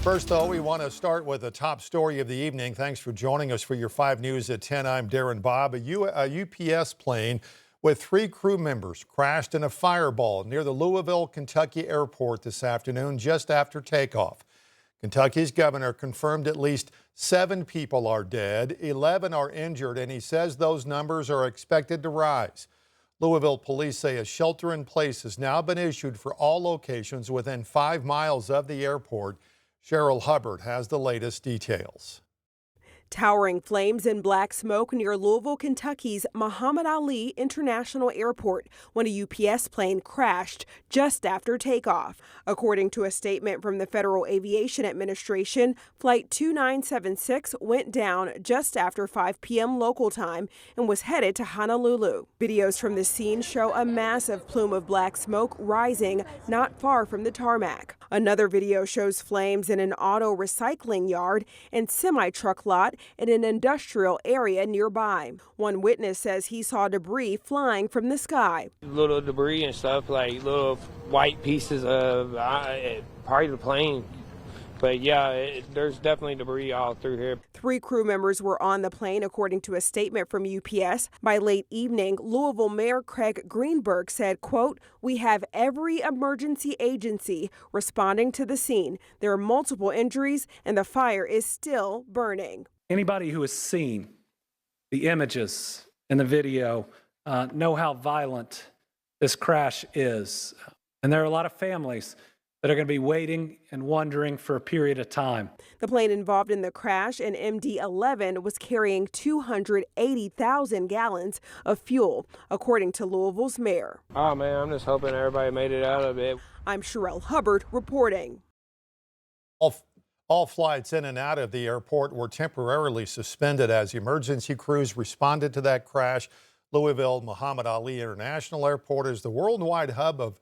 First, though, we want to start with the top story of the evening. Thanks for joining us for your 5 News at 10. I'm Darren Bobb. A UPS plane with 3 crew members crashed in a fireball near the Louisville, Kentucky airport this afternoon just after takeoff. Kentucky's governor confirmed at least 7 people are dead, 11 are injured, and he says those numbers are expected to rise. Louisville police say a shelter-in-place has now been issued for all locations within 5 miles of the airport. Cheryl Hubbard has the latest details. Towering flames and black smoke near Louisville, Kentucky's Muhammad Ali International Airport when a UPS plane crashed just after takeoff. According to a statement from the Federal Aviation Administration, Flight 2976 went down just after 5 p.m. local time and was headed to Honolulu. Videos from the scene show a massive plume of black smoke rising not far from the tarmac. Another video shows flames in an auto recycling yard and semi-truck lot in an industrial area nearby. One witness says he saw debris flying from the sky. Little debris and stuff, like little white pieces of part of the plane. But yeah, there's definitely debris all through here. 3 crew members were on the plane, according to a statement from UPS. By late evening, Louisville Mayor Craig Greenberg said, quote, "We have every emergency agency responding to the scene. There are multiple injuries and the fire is still burning." Anybody who has seen the images and the video know how violent this crash is. And there are a lot of families that are going to be waiting and wondering for a period of time. The plane involved in the crash, an MD-11, was carrying 280,000 gallons of fuel, according to Louisville's mayor. Oh man, I'm just hoping everybody made it out of it. I'm Cheryl Hubbard reporting. All flights in and out of the airport were temporarily suspended as emergency crews responded to that crash. Louisville Muhammad Ali International Airport is the worldwide hub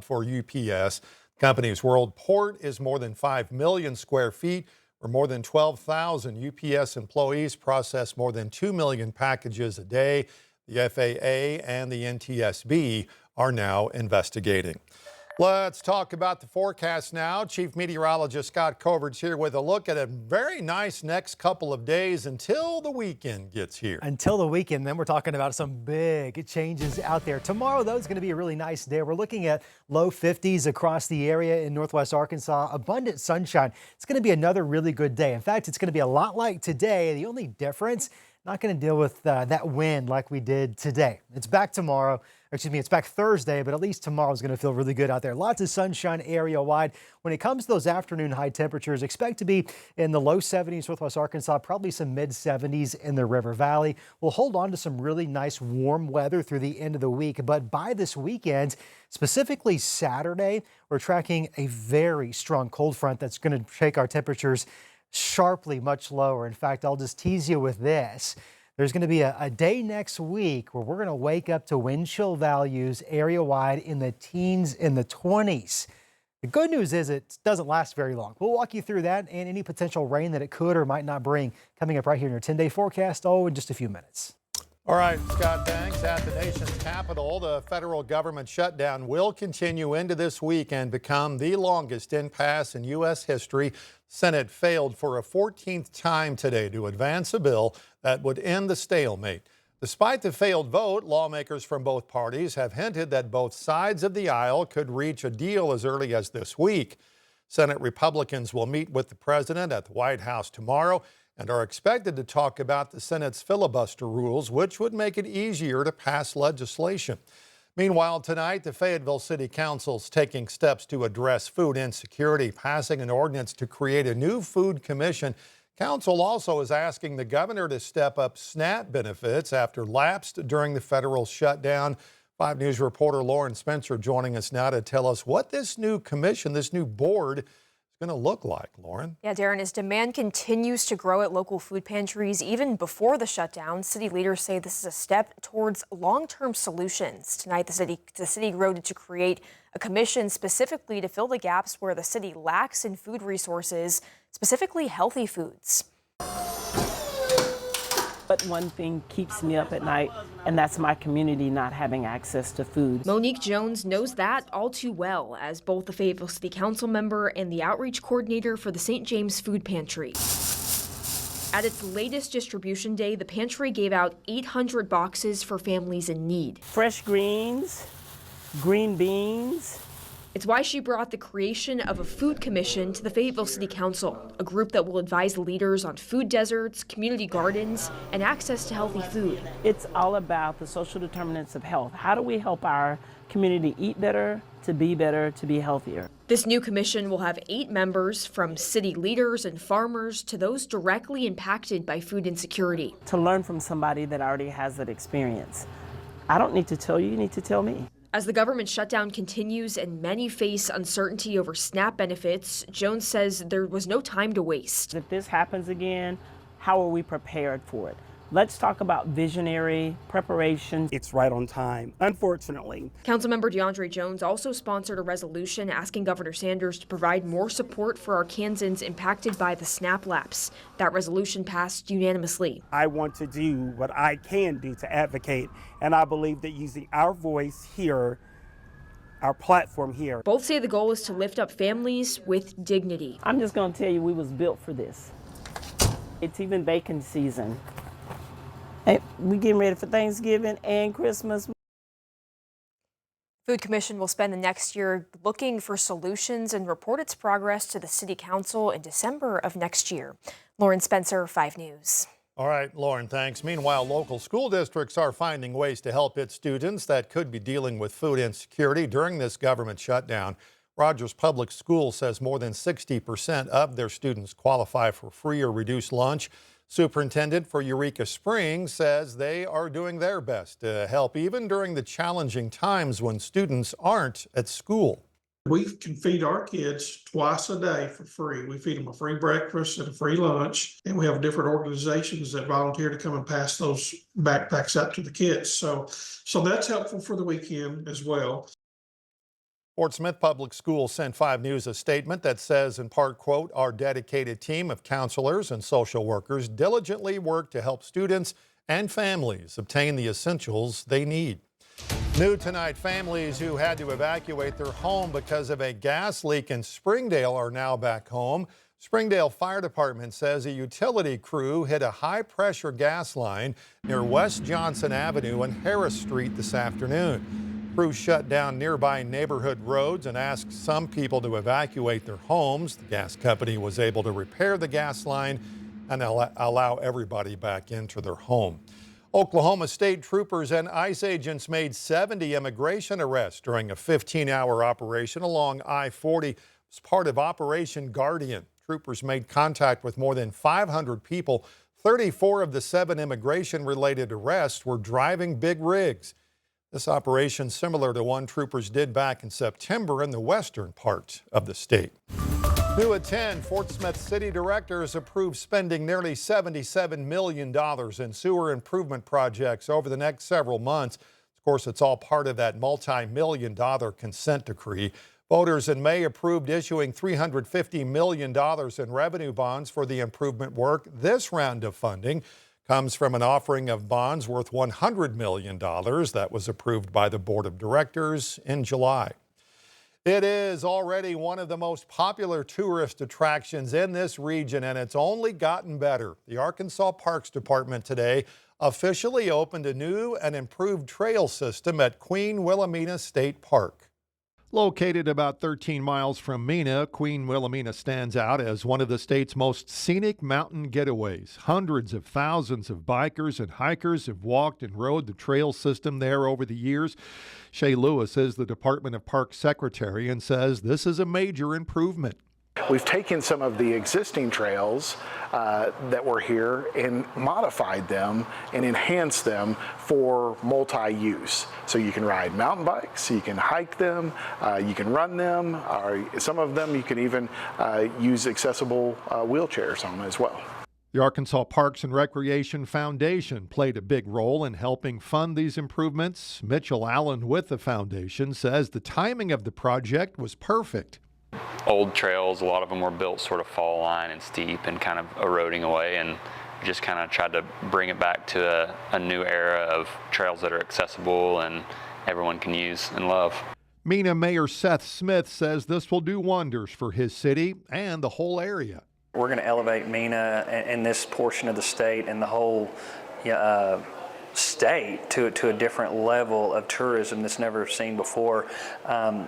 for UPS. The company's world port is more than 5 million square feet, where more than 12,000 UPS employees process more than 2 million packages a day. The FAA and the NTSB are now investigating. Let's talk about the forecast now. Chief Meteorologist Scott Covert's here with a look at a very nice next couple of days until the weekend gets here. Until the weekend, then we're talking about some big changes out there. Tomorrow, though, is going to be a really nice day. We're looking at low 50s across the area in northwest Arkansas, abundant sunshine. It's going to be another really good day. In fact, it's going to be a lot like today. The only difference, not going to deal with that wind like we did today. It's back tomorrow. Excuse me, it's back Thursday, but at least tomorrow is going to feel really good out there. Lots of sunshine area-wide. When it comes to those afternoon high temperatures, expect to be in the low 70s northwest Arkansas, probably some mid-70s in the River Valley. We'll hold on to some really nice warm weather through the end of the week, but by this weekend, specifically Saturday, we're tracking a very strong cold front that's going to take our temperatures sharply much lower. In fact, I'll just tease you with this. There's going to be a day next week where we're going to wake up to wind chill values area-wide in the teens, in the 20s. The good news is it doesn't last very long. We'll walk you through that and any potential rain that it could or might not bring coming up right here in your 10-day forecast, in just a few minutes. All right, Scott, thanks. At the nation's capital, the federal government shutdown will continue into this week and become the longest impasse in U.S. history. Senate failed for a 14th time today to advance a bill that would end the stalemate. Despite the failed vote, lawmakers from both parties have hinted that both sides of the aisle could reach a deal as early as this week. Senate Republicans will meet with the president at the White House tomorrow and are expected to talk about the Senate's filibuster rules, which would make it easier to pass legislation. Meanwhile, tonight, the Fayetteville City Council is taking steps to address food insecurity, passing an ordinance to create a new food commission. Council also is asking the governor to step up SNAP benefits after lapsed during the federal shutdown. 5 News reporter Lauren Spencer joining us now to tell us what this new commission, this new board, going to look like, Lauren? Yeah, Darren, as demand continues to grow at local food pantries even before the shutdown, city leaders say this is a step towards long-term solutions. Tonight, the city voted to create a commission specifically to fill the gaps where the city lacks in food resources, specifically healthy foods. But one thing keeps me up at night, and that's my community not having access to food. Monique Jones knows that all too well as both the Fayetteville City Council member and the outreach coordinator for the St. James Food Pantry. At its latest distribution day, the pantry gave out 800 boxes for families in need. Fresh greens, green beans. It's why she brought the creation of a food commission to the Fayetteville City Council, a group that will advise leaders on food deserts, community gardens, and access to healthy food. It's all about the social determinants of health. How do we help our community eat better, to be healthier? This new commission will have 8 members, from city leaders and farmers to those directly impacted by food insecurity. To learn from somebody that already has that experience. I don't need to tell you, you need to tell me. As the government shutdown continues and many face uncertainty over SNAP benefits, Jones says there was no time to waste. If this happens again, how are we prepared for it? Let's talk about visionary preparation. It's right on time, unfortunately. Councilmember DeAndre Jones also sponsored a resolution asking Governor Sanders to provide more support for Arkansans impacted by the SNAP lapse. That resolution passed unanimously. I want to do what I can do to advocate, and I believe that using our voice here, our platform here. Both say the goal is to lift up families with dignity. I'm just going to tell you, we was built for this. It's even baking season. Hey, we getting ready for Thanksgiving and Christmas. Food Commission will spend the next year looking for solutions and report its progress to the City Council in December of next year. Lauren Spencer, 5 News. All right, Lauren, thanks. Meanwhile, local school districts are finding ways to help its students that could be dealing with food insecurity during this government shutdown. Rogers Public Schools says more than 60% of their students qualify for free or reduced lunch. Superintendent for Eureka Springs says they are doing their best to help even during the challenging times when students aren't at school. We can feed our kids twice a day for free. We feed them a free breakfast and a free lunch, and we have different organizations that volunteer to come and pass those backpacks out to the kids. So that's helpful for the weekend as well. Fort Smith Public Schools sent 5 News a statement that says, in part, quote, our dedicated team of counselors and social workers diligently work to help students and families obtain the essentials they need. New tonight, families who had to evacuate their home because of a gas leak in Springdale are now back home. Springdale Fire Department says a utility crew hit a high-pressure gas line near West Johnson Avenue and Harris Street this afternoon. Crews shut down nearby neighborhood roads and asked some people to evacuate their homes. The gas company was able to repair the gas line and allow everybody back into their home. Oklahoma State troopers and ICE agents made 70 immigration arrests during a 15-hour operation along I-40 as part of Operation Guardian. Troopers made contact with more than 500 people. 34 of the 7 immigration-related arrests were driving big rigs. This operation similar to one troopers did back in September in the western part of the state. 2 of 10 Fort Smith city directors approved spending nearly $77 million in sewer improvement projects over the next several months. Of course, it's all part of that multi-million-dollar consent decree. Voters in May approved issuing $350 million in revenue bonds for the improvement work. This round of funding comes from an offering of bonds worth $100 million that was approved by the Board of Directors in July. It is already one of the most popular tourist attractions in this region, and it's only gotten better. The Arkansas Parks Department today officially opened a new and improved trail system at Queen Wilhelmina State Park. Located about 13 miles from Mena, Queen Wilhelmina stands out as one of the state's most scenic mountain getaways. Hundreds of thousands of bikers and hikers have walked and rode the trail system there over the years. Shay Lewis is the Department of Parks Secretary and says this is a major improvement. We've taken some of the existing trails that were here and modified them and enhanced them for multi-use. So you can ride mountain bikes, you can hike them, you can run them, or some of them you can even use accessible wheelchairs on as well. The Arkansas Parks and Recreation Foundation played a big role in helping fund these improvements. Mitchell Allen with the foundation says the timing of the project was perfect. Old trails, a lot of them were built sort of fall line and steep and kind of eroding away, and We just kind of tried to bring it back to a new era of trails that are accessible and everyone can use and love. Mena Mayor Seth Smith says this will do wonders for his city and the whole area. We're going to elevate Mena and this portion of the state and the whole state to a different level of tourism that's never seen before.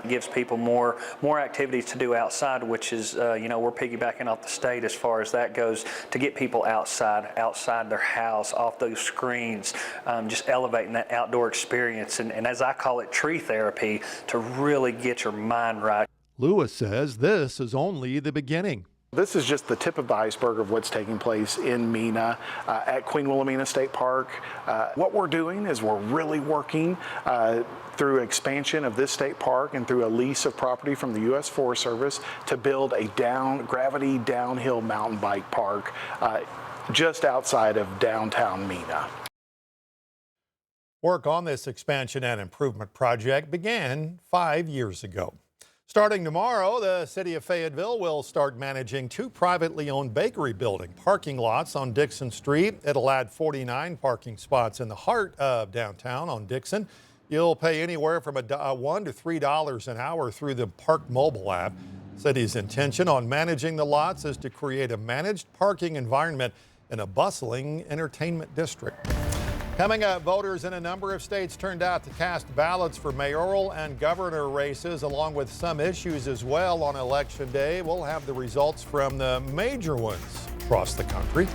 Gives people more activities to do outside, which is we're piggybacking off the state as far as that goes, to get people outside their house, off those screens, just elevating that outdoor experience, and as I call it, tree therapy, to really get your mind right. Lewis says this is only the beginning. This is just the tip of the iceberg of what's taking place in Mena at Queen Wilhelmina State Park. What we're doing is we're really working through expansion of this state park and through a lease of property from the U.S. Forest Service to build a gravity downhill mountain bike park just outside of downtown Mena. Work on this expansion and improvement project began 5 years ago. Starting tomorrow, the city of Fayetteville will start managing 2 privately owned bakery building parking lots on Dixon Street. It'll add 49 parking spots in the heart of downtown on Dixon. You'll pay anywhere from $1 to $3 an hour through the Park mobile app. City's intention on managing the lots is to create a managed parking environment in a bustling entertainment district. Coming up, voters in a number of states turned out to cast ballots for mayoral and governor races, along with some issues as well on Election Day. We'll have the results from the major ones across the country.